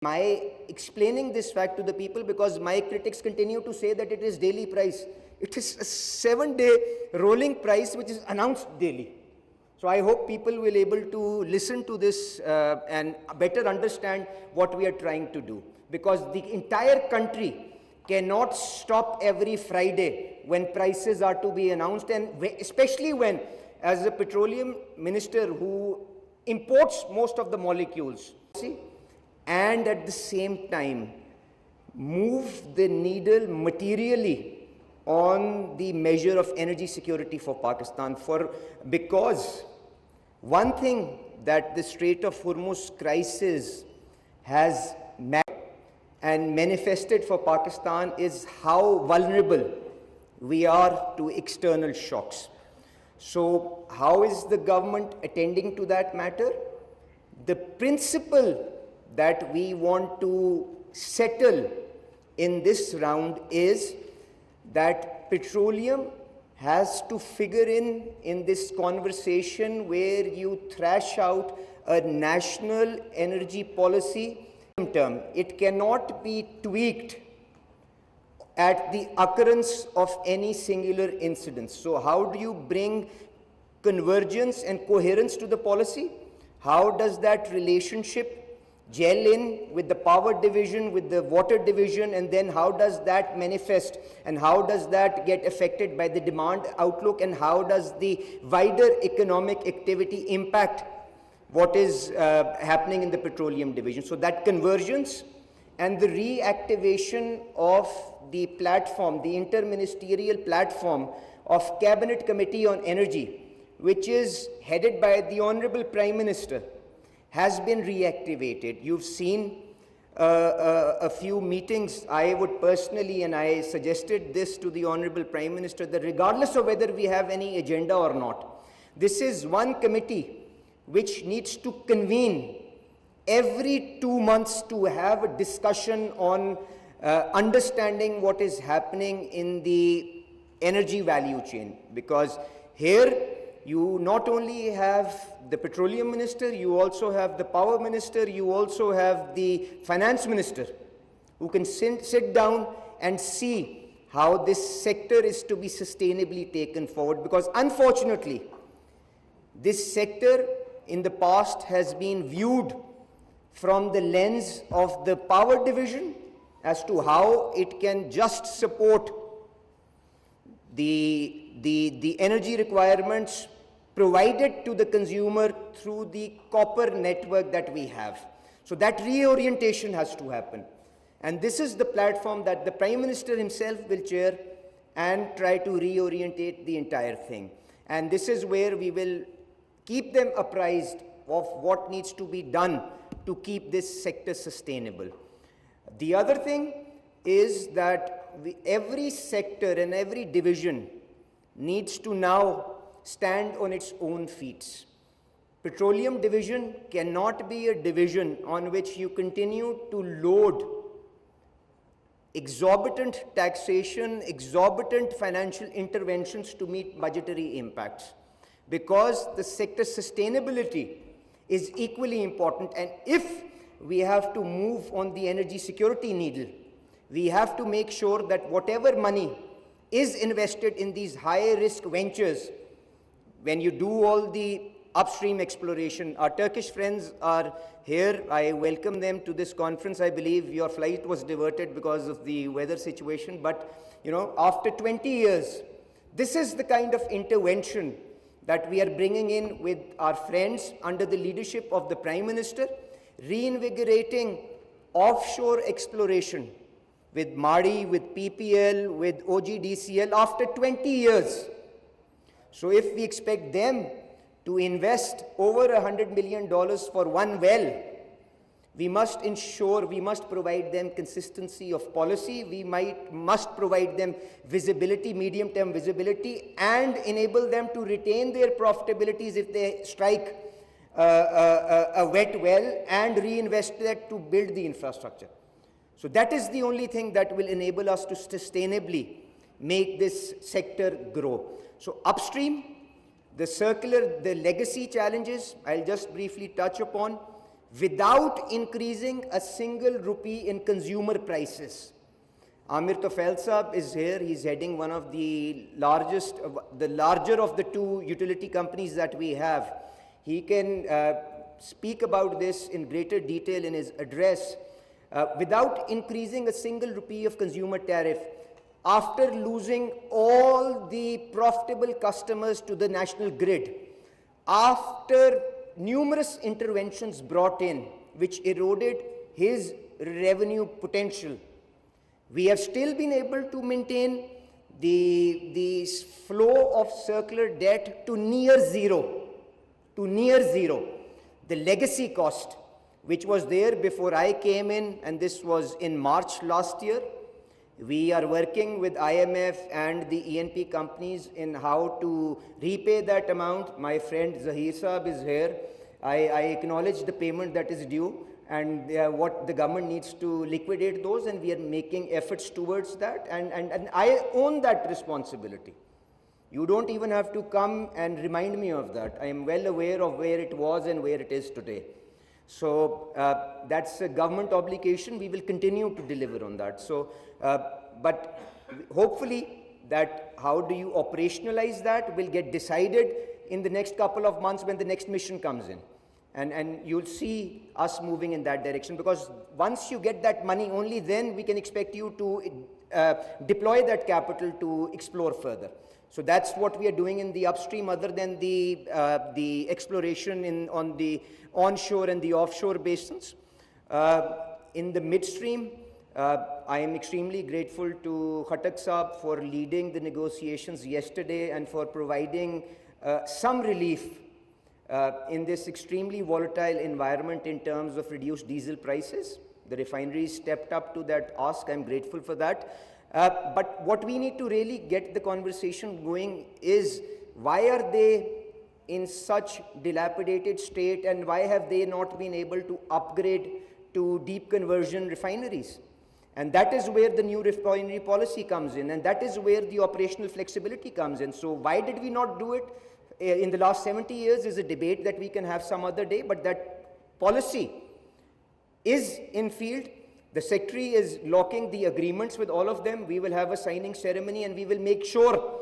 My explaining this fact to the people because my critics continue to say that it is daily price. It is a 7-day rolling price which is announced daily. So I hope people will be able to listen to this and better understand what we are trying to do. Because the entire country cannot stop every Friday when prices are to be announced, and especially when, as a petroleum minister who imports most of the molecules, and at the same time move the needle materially on the measure of energy security for Pakistan. Because one thing that the Strait of Hormuz crisis has and manifested for Pakistan is how vulnerable we are to external shocks. So how is the government attending to that matter? The principle that we want to settle in this round is that petroleum has to figure in this conversation where you thrash out a national energy policy term. It cannot be tweaked at the occurrence of any singular incident. So how do you bring convergence and coherence to the policy? How does that relationship gel in with the power division, with the water division, and then how does that manifest, and how does that get affected by the demand outlook, and how does the wider economic activity impact what is happening in the petroleum division? So that convergence and the reactivation of the platform, the inter-ministerial platform of Cabinet Committee on Energy, which is headed by the Honorable Prime Minister, has been reactivated. You've seen a few meetings. I would personally, and I suggested this to the Honorable Prime Minister, that regardless of whether we have any agenda or not, this is one committee which needs to convene every 2 months to have a discussion on understanding what is happening in the energy value chain. Because here you not only have the petroleum minister, you also have the power minister, you also have the finance minister, who can sit down and see how this sector is to be sustainably taken forward. Because unfortunately, this sector in the past has been viewed from the lens of the power division as to how it can just support the energy requirements provided to the consumer through the copper network that we have. So that reorientation has to happen. And this is the platform that the Prime Minister himself will chair and try to reorientate the entire thing. And this is where we will keep them apprised of what needs to be done to keep this sector sustainable. The other thing is that every sector and every division needs to now stand on its own feet. Petroleum division cannot be a division on which you continue to load exorbitant taxation, exorbitant financial interventions to meet budgetary impacts. Because the sector sustainability is equally important, and if we have to move on the energy security needle, we have to make sure that whatever money is invested in these high-risk ventures, when you do all the upstream exploration. Our Turkish friends are here. I welcome them to this conference. I believe your flight was diverted because of the weather situation, but after 20 years, this is the kind of intervention that we are bringing in with our friends under the leadership of the Prime Minister, reinvigorating offshore exploration with MARI, with PPL, with OGDCL after 20 years. So if we expect them to invest over $100 million for one well, we must ensure, we must provide them consistency of policy, we must provide them visibility, medium-term visibility, and enable them to retain their profitabilities if they strike a wet well and reinvest that to build the infrastructure. So that is the only thing that will enable us to sustainably make this sector grow. So upstream, the circular, the legacy challenges, I'll just briefly touch upon. without increasing a single rupee in consumer prices. Amir Tofail Saab is here. He's heading one of the larger of the two utility companies that we have. He can speak about this in greater detail in his address. Without increasing a single rupee of consumer tariff, after losing all the profitable customers to the national grid, after numerous interventions brought in which eroded his revenue potential, we have still been able to maintain the flow of circular debt to near zero. The legacy cost, which was there before I came in, and this was in March last year, we are working with IMF and the E&P companies in how to repay that amount. My friend Zahir Saab is here. I acknowledge the payment that is due, and what the government needs to liquidate those, and we are making efforts towards that, and I own that responsibility. You don't even have to come and remind me of that. I am well aware of where it was and where it is today. So that's a government obligation. We will continue to deliver on that. So, but hopefully that how do you operationalize that will get decided in the next couple of months when the next mission comes in. And you'll see us moving in that direction, because once you get that money, only then we can expect you to deploy that capital to explore further. So that's what we are doing in the upstream, other than the exploration on the onshore and the offshore basins. In the midstream, I am extremely grateful to Khattak Saab for leading the negotiations yesterday and for providing some relief in this extremely volatile environment in terms of reduced diesel prices. The refineries stepped up to that ask. I'm grateful for that. But what we need to really get the conversation going is, why are they in such dilapidated state, and why have they not been able to upgrade to deep conversion refineries? And that is where the new refinery policy comes in, and that is where the operational flexibility comes in. So why did we not do it in the last 70 years is a debate that we can have some other day, but that policy is in field. The Secretary is locking the agreements with all of them. We will have a signing ceremony, and we will make sure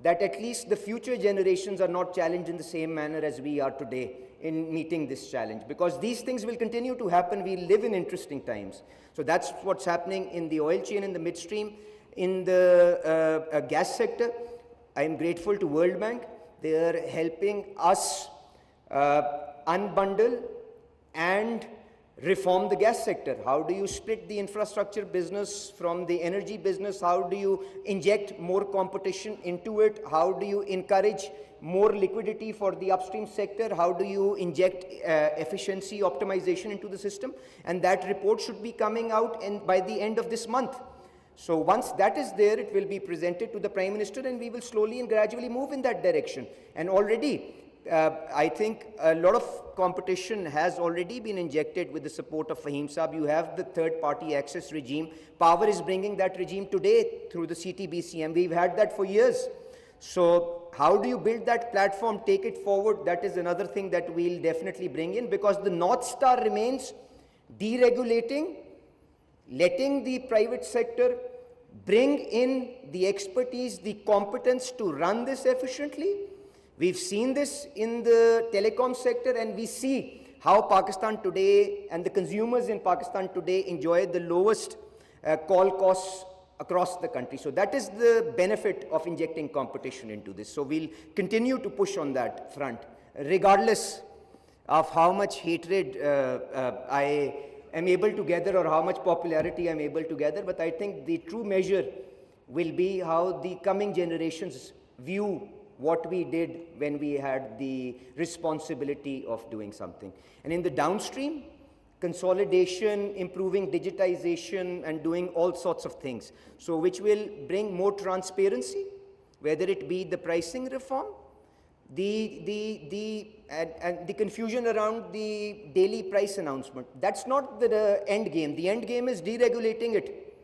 that at least the future generations are not challenged in the same manner as we are today in meeting this challenge, because these things will continue to happen. We live in interesting times. So that's what's happening in the oil chain, in the midstream. In the gas sector, I am grateful to World Bank. They are helping us unbundle and reform the gas sector. How do you split the infrastructure business from the energy business? How do you inject more competition into it? How do you encourage more liquidity for the upstream sector? How do you inject efficiency optimization into the system? And that report should be coming out by the end of this month. So once that is there, it will be presented to the Prime Minister, and we will slowly and gradually move in that direction. And already, I think a lot of competition has already been injected with the support of Fahim Saab. You have the third-party access regime. Power is bringing that regime today through the CTBC, and we've had that for years. So how do you build that platform, take it forward? That is another thing that we'll definitely bring in, because the North Star remains deregulating, letting the private sector bring in the expertise, the competence to run this efficiently. We've seen this in the telecom sector, and we see how Pakistan today and the consumers in Pakistan today enjoy the lowest call costs across the country. So that is the benefit of injecting competition into this. So we'll continue to push on that front, regardless of how much hatred I am able to gather or how much popularity I'm able to gather. But I think the true measure will be how the coming generations view what we did when we had the responsibility of doing something. And in the downstream, consolidation, improving digitization, and doing all sorts of things. So which will bring more transparency, whether it be the pricing reform, the confusion around the daily price announcement. That's not the end game. The end game is deregulating it.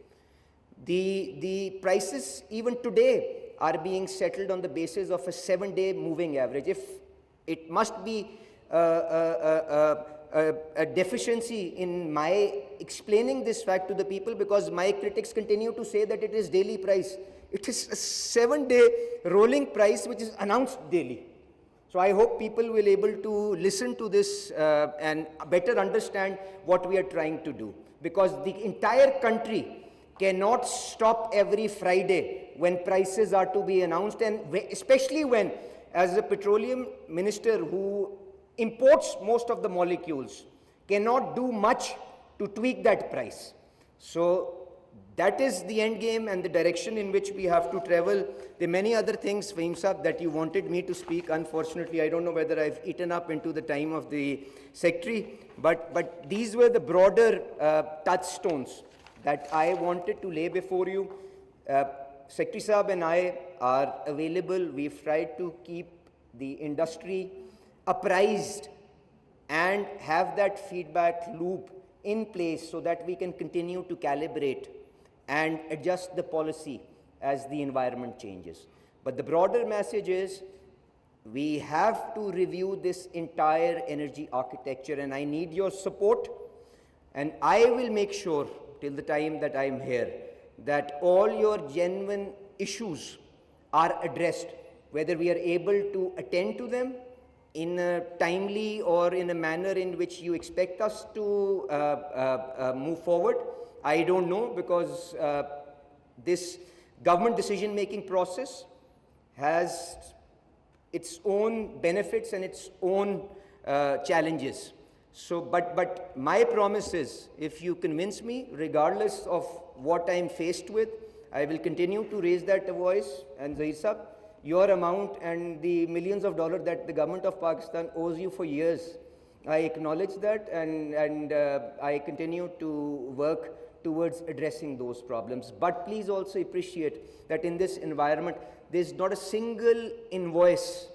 The prices even today are being settled on the basis of a 7-day moving average. If it must be a deficiency in my explaining this fact to the people, because my critics continue to say that it is daily price. It is a 7-day rolling price which is announced daily. So I hope people will able to listen to this and better understand what we are trying to do, because the entire country cannot stop every Friday when prices are to be announced, and especially when, as a petroleum minister who imports most of the molecules, cannot do much to tweak that price. So that is the end game and the direction in which we have to travel. There are many other things, Fahim Saab, that you wanted me to speak. Unfortunately, I don't know whether I've eaten up into the time of the secretary, but these were the broader touchstones that I wanted to lay before you. Secretary Saab and I are available. We've tried to keep the industry apprised and have that feedback loop in place so that we can continue to calibrate and adjust the policy as the environment changes. But the broader message is we have to review this entire energy architecture, and I need your support, and I will make sure till the time that I am here that all your genuine issues are addressed, whether we are able to attend to them in a timely or in a manner in which you expect us to move forward. I don't know, because this government decision-making process has its own benefits and its own challenges. So, but my promise is, if you convince me, regardless of what I'm faced with, I will continue to raise that voice. And Zahir Saab, your amount and the millions of dollars that the government of Pakistan owes you for years, I acknowledge that, and I continue to work towards addressing those problems. But please also appreciate that in this environment, there's not a single invoice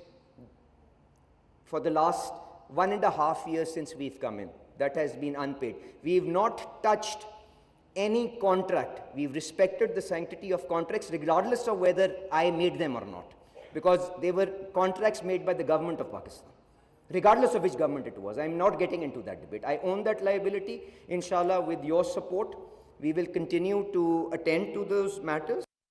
for the last 1.5 years since we've come in that has been unpaid. We've not touched any contract. We've respected the sanctity of contracts regardless of whether I made them or not, because they were contracts made by the government of Pakistan, regardless of which government it was. I'm not getting into that debate. I own that liability. Inshallah, with your support, we will continue to attend to those matters.